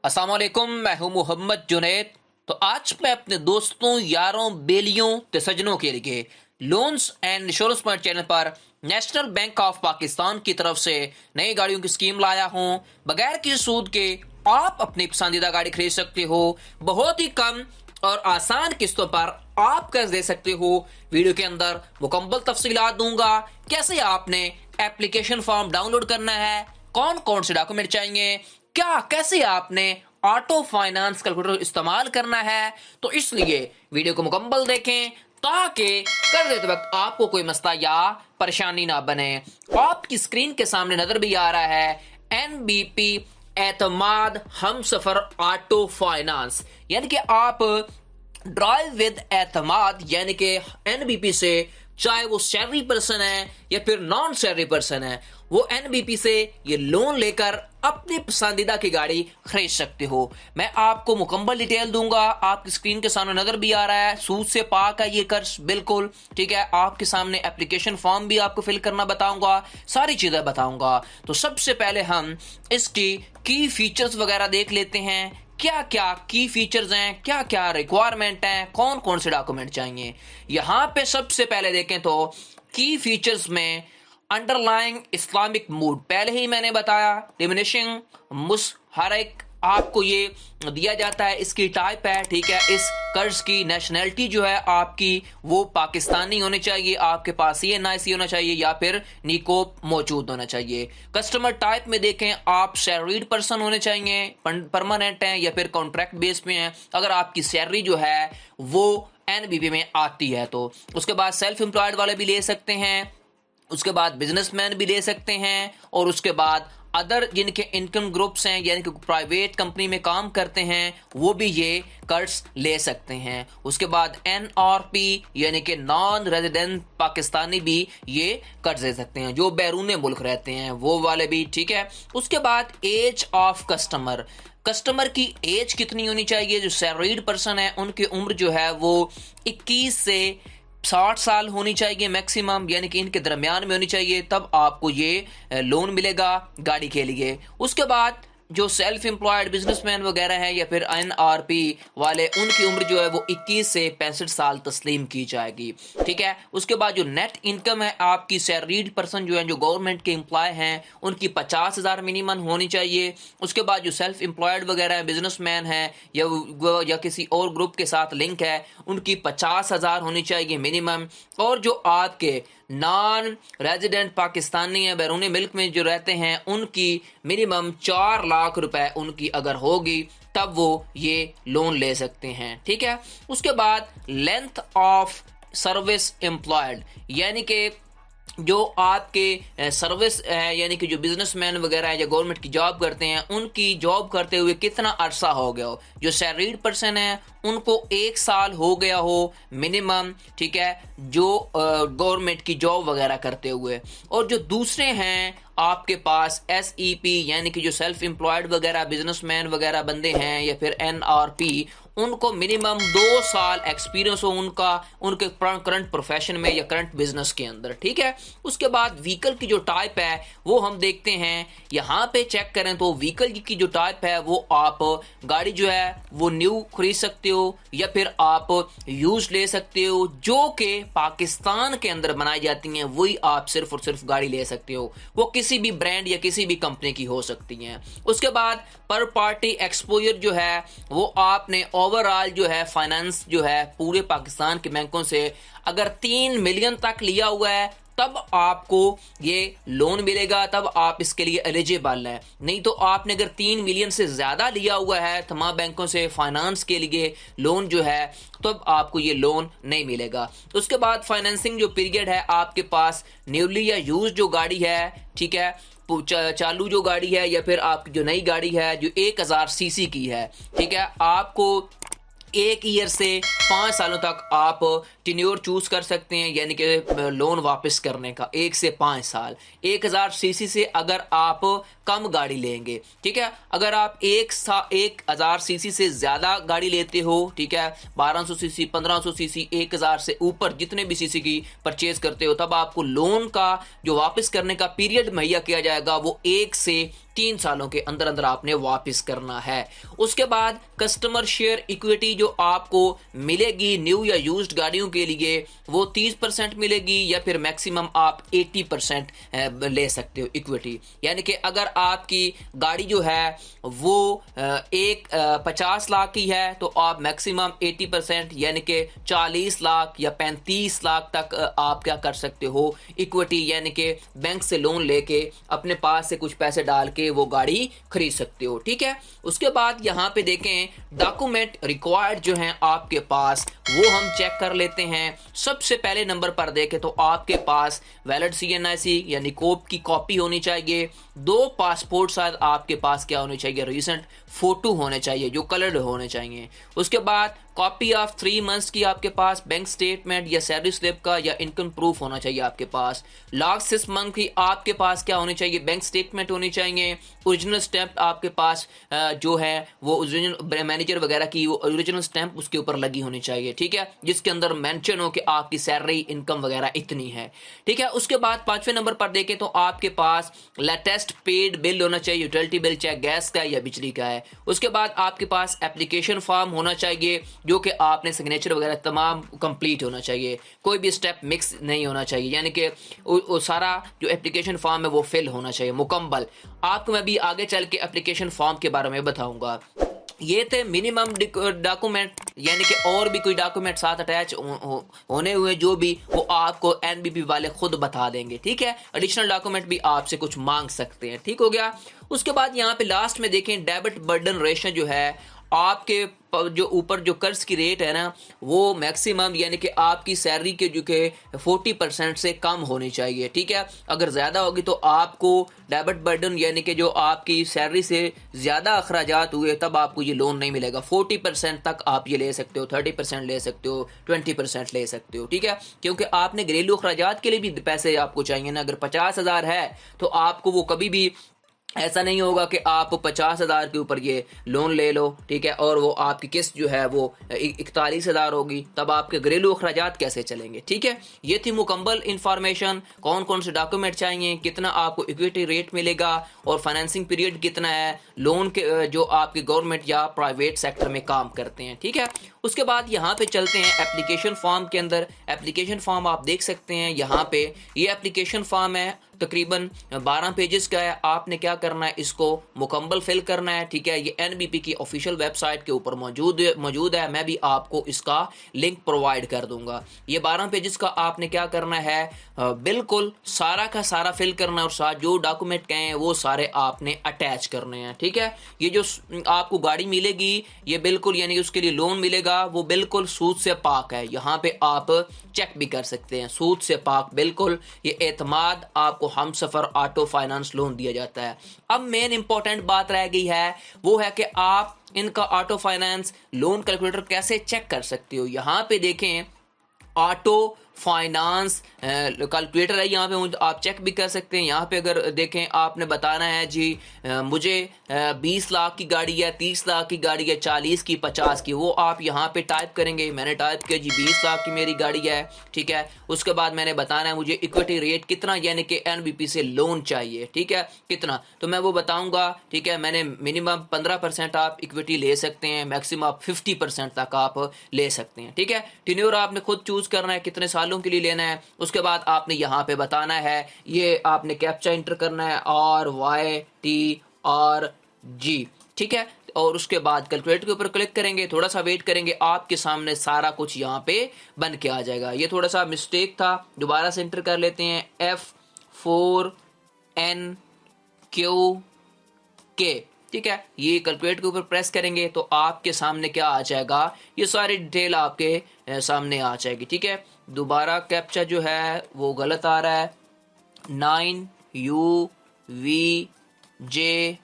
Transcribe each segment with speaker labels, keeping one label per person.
Speaker 1: अस्सलाम वालेकुम, मैं हूं मोहम्मद जुनैद। तो आज मैं अपने दोस्तों, यारों, बेलियों ते सज्जनों के लिए loans and insurance point channel पर नेशनल बैंक ऑफ पाकिस्तान की तरफ से नई गाड़ियों की स्कीम लाया हूं। बगैर किसी सूद के आप अपनी पसंदीदा गाड़ी खरीद सकते हो। बहुत ही कम और आसान किस्तों पर आप कर्ज दे सकते हो। वीडियो के अंदर मुकम्मल तफसीलात दूंगा। कैसे आपने एप्लीकेशन फॉर्म डाउनलोड करना है, कौन कौन से डॉक्यूमेंट चाहिए, क्या कैसे आपने ऑटो फाइनेंस कैलकुलेटर इस्तेमाल करना है। तो इसलिए वीडियो को मुकम्मल देखें ताकि कर देते वक्त आपको कोई मसला या परेशानी ना बने। आपकी स्क्रीन के सामने नजर भी आ रहा है NBP एतमाद हम सफर ऑटो फाइनेंस, यानी कि आप ड्राइव विद एतमाद यानी कि NBP से, चाहे वो सैलरी पर्सन है या फिर नॉन सैलरी पर्सन है, वो NBP से ये लोन लेकर अपनी पसंदीदा की गाड़ी खरीद सकते हो। मैं आपको मुकम्मल डिटेल दूंगा। आपकी स्क्रीन के सामने नजर भी आ रहा है, सूद से पाक है ये कर्ज, बिल्कुल ठीक है। आपके सामने एप्लीकेशन फॉर्म भी आपको फिल करना बताऊंगा, सारी चीजें बताऊंगा। तो सबसे पहले हम इसकी की फीचर्स वगैरह देख लेते हैं। क्या क्या की फीचर्स हैं, क्या क्या रिक्वायरमेंट हैं, कौन कौन से डॉक्यूमेंट चाहिए। यहां पे सबसे पहले देखें तो की फीचर्स में अंडरलाइंग इस्लामिक मूड, पहले ही मैंने बताया। डिमिनिशिंग मुसहरक आपको ये दिया जाता है, इसकी टाइप है, ठीक है। इस कर्ज की नेशनैलिटी जो है आपकी वो पाकिस्तानी होनी चाहिए, आपके पास CNIC होना चाहिए या फिर निकोप मौजूद होना चाहिए। कस्टमर टाइप में देखें, आप सैलरीड पर्सन होने चाहिए, परमानेंट हैं या फिर कॉन्ट्रैक्ट बेस पे हैं। अगर आपकी सैलरी जो है वो NBP में आती है तो। उसके बाद सेल्फ एम्प्लॉयड वाले भी ले सकते हैं, उसके बाद बिजनेसमैन भी ले सकते हैं, और उसके बाद अदर जिनके इनकम ग्रुप्स हैं यानी कि प्राइवेट कंपनी में काम करते हैं वो भी ये कर्ज ले सकते हैं। उसके बाद NRP यानी कि नॉन रेजिडेंट पाकिस्तानी भी ये कर्ज ले सकते हैं, जो बैरून मुल्क रहते हैं वो वाले भी, ठीक है। उसके बाद एज ऑफ कस्टमर, कस्टमर की एज कितनी होनी चाहिए। जो सैलरीड पर्सन है उनकी उम्र जो है वो 21 से 60 साल होनी चाहिए मैक्सिमम, यानी कि इनके दरमियान में होनी चाहिए, तब आपको ये लोन मिलेगा गाड़ी के लिए। उसके बाद जो सेल्फ एम्प्लॉयड बिजनेसमैन वगैरह हैं या फिर NRP वाले, उनकी उम्र जो है वो 21 से 65 साल तस्लीम की जाएगी, ठीक है। उसके बाद जो नेट इनकम है आपकी, सैलरीड पर्सन जो है, जो गवर्नमेंट के एम्प्लॉय हैं, उनकी 50,000 मिनिमम होनी चाहिए। उसके बाद जो सेल्फ एम्प्लॉयड वगैरह है, बिजनेसमैन है या किसी और ग्रुप के साथ लिंक है, उनकी 50,000 होनी चाहिए मिनिमम। और जो आपके नॉन रेजिडेंट पाकिस्तानी है, बैरून मुल्क में जो रहते हैं, उनकी मिनिमम 4 लाख रुपए उनकी अगर होगी तब वो ये लोन ले सकते हैं, ठीक है। उसके बाद लेंथ ऑफ सर्विस एम्प्लॉयड, यानी कि जो आपके सर्विस है, यानी कि जो बिजनेसमैन वगैरह है या गवर्नमेंट की जॉब करते हैं, उनकी जॉब करते हुए कितना अरसा हो गया हो। जो सैलरीड पर्सन है उनको 1 साल हो गया हो मिनिमम, ठीक है, जो गवर्नमेंट की जॉब वगैरह करते हुए। और जो दूसरे हैं आपके पास SEP यानी कि जो सेल्फ एम्प्लॉयड वगैरह बिजनेसमैन वगैरह बंदे हैं या फिर NRP, उनको मिनिमम 2 साल एक्सपीरियंस हो उनका, उनके करंट प्रोफेशन में या करंट बिजनेस के अंदर, ठीक है। उसके बाद व्हीकल की जो टाइप है वो हम देखते हैं। यहाँ पे चेक करें तो व्हीकल की जो टाइप है वो आप गाड़ी जो है वो न्यू खरीद सकते हो या फिर आप यूज ले सकते हो। जो कि पाकिस्तान के अंदर बनाई जाती हैं वही आप सिर्फ और सिर्फ गाड़ी ले सकते हो, वो किसी भी ब्रांड या किसी भी कंपनी की हो सकती हैं। उसके बाद पर पार्टी एक्सपोजर जो है वो आपने ओवरऑल जो है फाइनेंस जो है पूरे पाकिस्तान के बैंकों से अगर 3 मिलियन तक लिया हुआ है तब आपको ये लोन मिलेगा, तब आप इसके लिए एलिजिबल है। नहीं तो आपने अगर 3 मिलियन से ज्यादा लिया हुआ है तमाम बैंकों से फाइनेंस के लिए लोन जो है, तब आपको ये लोन नहीं मिलेगा। उसके बाद फाइनेंसिंग जो पीरियड है आपके पास, न्यूली या यूज जो गाड़ी है, ठीक है, चालू जो गाड़ी है या फिर आपकी जो नई गाड़ी है जो 1000 सीसी की है, ठीक है, आपको 1 ईयर से 5 सालों तक आप टेन्योर चूज कर सकते हैं, यानी कि लोन वापस करने का 1 से 5 साल। 1000 सीसी से अगर आप कम गाड़ी लेंगे, ठीक है, अगर आप 1000 सीसी से ज्यादा गाड़ी लेते हो, ठीक है, 1200 सीसी, 1500 सीसी, 1000 से ऊपर जितने भी सीसी की परचेज करते हो, तब आपको लोन का जो वापस करने का पीरियड मुहैया किया जाएगा वो 1 से 3 सालों के अंदर अंदर आपने वापस करना है। उसके बाद कस्टमर शेयर इक्विटी जो आपको मिलेगी न्यू या यूज्ड गाड़ियों के लिए वो 30% मिलेगी या फिर मैक्सिमम आप 80% ले सकते हो इक्विटी। यानी कि अगर आपकी गाड़ी जो है वो 50 लाख की है तो आप मैक्सिमम 80% यानी कि 40 लाख या 35 लाख तक आप क्या कर सकते हो इक्विटी, यानी कि बैंक से लोन लेके अपने पास से कुछ पैसे डाल के वो गाड़ी खरीद सकते हो। ठीक है, उसके बाद यहाँ पे देखें डॉक्यूमेंट रिक्वायर्ड जो हैं आपके पास वो हम चेक कर लेते हैं। सबसे पहले नंबर पर देखें तो आपके पास वैलिड CNIC यानी कोप की कॉपी होनी चाहिए, 2 पासपोर्ट साइज आपके पास क्या होने चाहिए, रीसेंट फोटो होने चाहिए जो कलर्ड होने चाहिए। उसके बाद कॉपी ऑफ 3 मंथ्स की आपके पास बैंक स्टेटमेंट या सैलरी स्लिप का या इनकम प्रूफ होना चाहिए आपके पास। लास्ट 6 मंथ की आपके पास क्या होनी चाहिए, बैंक स्टेटमेंट होनी चाहिए। ओरिजिनल स्टैंप आपके पास जो है वो ओरिजिनल मैनेजर वगैरह की वो ओरिजिनल स्टैंप उसके ऊपर लगी होनी चाहिए। ठीक है, जिसके अंदर मेंशन हो कि आपकी सैलरी इनकम वगैरह इतनी है। ठीक है, उसके बाद 5वें नंबर पर देखें तो आपके पास लेटेस्ट पेड बिल होना चाहिए, यूटिलिटी बिल चाहे गैस का या बिजली का है। उसके बाद आपके पास एप्लीकेशन फॉर्म होना चाहिए जो कि आपने सिग्नेचर वगैरह तमाम कंप्लीट होना चाहिए, कोई भी स्टेप मिक्स नहीं होना चाहिए, यानी कि वो सारा जो एप्लीकेशन फॉर्म है वो फिल होना चाहिए मुकम्मल। आपको मैं भी आगे चल के एप्लीकेशन फॉर्म के बारे में बताऊंगा। ये थे मिनिमम डॉक्यूमेंट, यानी कि और भी कोई डॉक्यूमेंट साथ अटैच होने हुए जो भी वो आपको NBP वाले खुद बता देंगे। ठीक है, एडिशनल डॉक्यूमेंट भी आपसे कुछ मांग सकते हैं। ठीक हो गया। उसके बाद यहाँ पे लास्ट में देखें डेबिट बर्डन रेशो जो है आपके जो ऊपर जो कर्ज की रेट है ना वो मैक्सिमम यानी कि आपकी सैलरी के जो के 40% से कम होनी चाहिए। ठीक है, अगर ज़्यादा होगी तो आपको डेबिट बर्डन यानी कि जो आपकी सैलरी से ज़्यादा अखराजात हुए तब आपको ये लोन नहीं मिलेगा। 40% तक आप ये ले सकते हो, 30% ले सकते हो, 20% ले सकते हो। ठीक है, क्योंकि आपने घरेलू अखराजात के लिए भी पैसे आपको चाहिए ना। अगर 50,000 है तो आपको वो कभी भी ऐसा नहीं होगा कि आप 50,000 के ऊपर ये लोन ले लो। ठीक है, और वो आपकी किस्त जो है वो 41,000 होगी, तब आपके घरेलू अखराजात कैसे चलेंगे। ठीक है, ये थी मुकम्मल इंफॉर्मेशन, कौन कौन से डॉक्यूमेंट चाहिए, कितना आपको इक्विटी रेट मिलेगा और फाइनेंसिंग पीरियड कितना है लोन के जो आपके गवर्नमेंट या प्राइवेट सेक्टर में काम करते हैं। ठीक है, उसके बाद यहाँ पे चलते हैं एप्लीकेशन फॉर्म के अंदर। एप्लीकेशन फॉर्म आप देख सकते हैं यहाँ पे, ये एप्लीकेशन फॉर्म है तकरीबन 12 पेजेस का है। आपने क्या करना है, इसको मुकम्मल फिल करना है। ठीक है, ये NBP की ऑफिशियल वेबसाइट के ऊपर मौजूद है, मैं भी आपको इसका लिंक प्रोवाइड कर दूंगा। ये 12 पेजेस का आपने क्या करना है, बिल्कुल सारा का सारा फिल करना है और साथ जो डॉक्यूमेंट कहे हैं वो सारे आपने अटैच करने हैं। ठीक है, ये जो आपको गाड़ी मिलेगी ये बिल्कुल यानी उसके लिए लोन मिलेगा वो बिल्कुल सूद से पाक है। यहाँ पे आप चेक भी कर सकते हैं, सूद से पाक बिल्कुल। ये एतमाद आपको हम सफर ऑटो फाइनेंस लोन दिया जाता है। अब मेन इंपॉर्टेंट बात रह गई है वो है कि आप इनका ऑटो फाइनेंस लोन कैलकुलेटर कैसे चेक कर सकते हो। यहाँ पे देखें ऑटो फाइनेंस कैलकुलेटर है, यहाँ पे आप चेक भी कर सकते हैं। यहाँ पे अगर देखें आपने बताना है जी मुझे 20 लाख की गाड़ी है, 30 लाख की गाड़ी है, 40 की, 50 की, वो आप यहाँ पे टाइप करेंगे। मैंने टाइप किया जी 20 लाख की मेरी गाड़ी है। ठीक है, उसके बाद मैंने बताना है मुझे इक्विटी रेट कितना यानी कि NBP से लोन चाहिए। ठीक है, कितना तो मैं वो बताऊंगा। ठीक है, मैंने मिनिमम 15% आप इक्विटी ले सकते हैं, मैक्सिमम आप 50% तक आप ले सकते हैं। ठीक है, टेन्योर आपने खुद चूज करना है कितने सालों के लिए लेना है। उसके बाद आपने यहाँ पे बताना है, ये आपने कैप्चा इंटर करना है RYTRG। ठीक है, और उसके बाद कैलकुलेटर के ऊपर क्लिक करेंगे, थोड़ा सा वेट करेंगे, आपके सामने सारा कुछ यहाँ पे बन के आ जाएगा। ये थोड़ा सा मिस्टेक था, दोबारा से इंटर कर लेते हैं F4NQK। ठीक है, ये कैलकुलेटर के ऊपर प्रेस करेंगे तो आपके सामने क्या आ जाएगा, ये सारी डिटेल आपके सामने आ जाएगी। ठीक है, दोबारा कैप्चा जो है वो गलत आ रहा है, 9UVJA।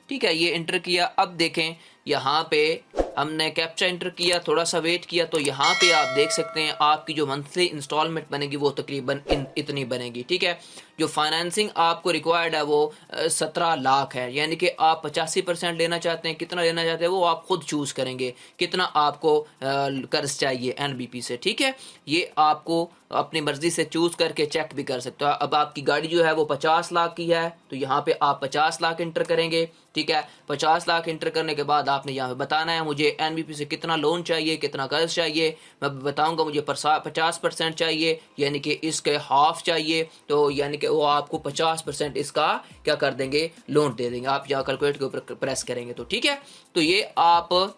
Speaker 1: ठीक है, ये इंटर किया। अब देखें यहाँ पे हमने कैप्चा इंटर किया, थोड़ा सा वेट किया तो यहाँ पे आप देख सकते हैं आपकी जो मंथली इंस्टॉलमेंट बनेगी वो तकरीबन इतनी बनेगी। ठीक है, जो फाइनेंसिंग आपको रिक्वायर्ड है वो 17 लाख है, यानी कि आप 85% लेना चाहते हैं, कितना लेना चाहते हैं वो आप खुद चूज़ करेंगे, कितना आपको कर्ज चाहिए एनबीपी से, ठीक है। ये आपको अपनी मर्जी से चूज़ करके चेक भी कर सकते हो। अब आपकी गाड़ी जो है वो 50 लाख की है, तो यहाँ पे आप 50 लाख इंटर करेंगे, ठीक है। 50 लाख इंटर करने के बाद आपने यहाँ पे बताना है मुझे एनबीपी से कितना लोन चाहिए, कितना कर्ज चाहिए। मैं बताऊंगा मुझे 50% चाहिए, यानी कि इसके हाफ चाहिए, तो यानी कि वो आपको 50% इसका क्या कर देंगे, लोन दे देंगे। आप यहाँ कैलकुलेट के ऊपर प्रेस करेंगे तो ठीक है। तो ये आप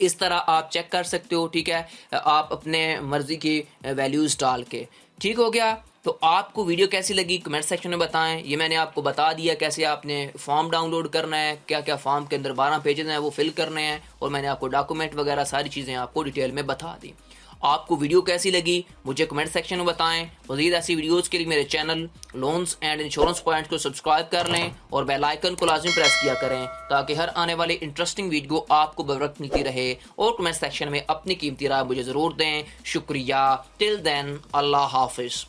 Speaker 1: इस तरह आप चेक कर सकते हो, ठीक है, आप अपने मर्जी की वैल्यूज़ डाल के। ठीक हो गया। तो आपको वीडियो कैसी लगी कमेंट सेक्शन में बताएं। ये मैंने आपको बता दिया कैसे आपने फॉर्म डाउनलोड करना है, क्या क्या फॉर्म के अंदर 12 पेजेस हैं वो फिल करने हैं, और मैंने आपको डॉक्यूमेंट वगैरह सारी चीज़ें आपको डिटेल में बता दी। आपको वीडियो कैसी लगी मुझे कमेंट सेक्शन में बताएं। मज़ीद ऐसी वीडियोस के लिए मेरे channel loans and insurance points को सब्सक्राइब कर लें और बेल आइकन को लाजमी प्रेस किया करें, ताकि हर आने वाले इंटरेस्टिंग वीडियो आपको बवक्त मिलती रहे। और कमेंट सेक्शन में अपनी कीमती राय मुझे ज़रूर दें। शुक्रिया। टिल देन, अल्लाह हाफिज़।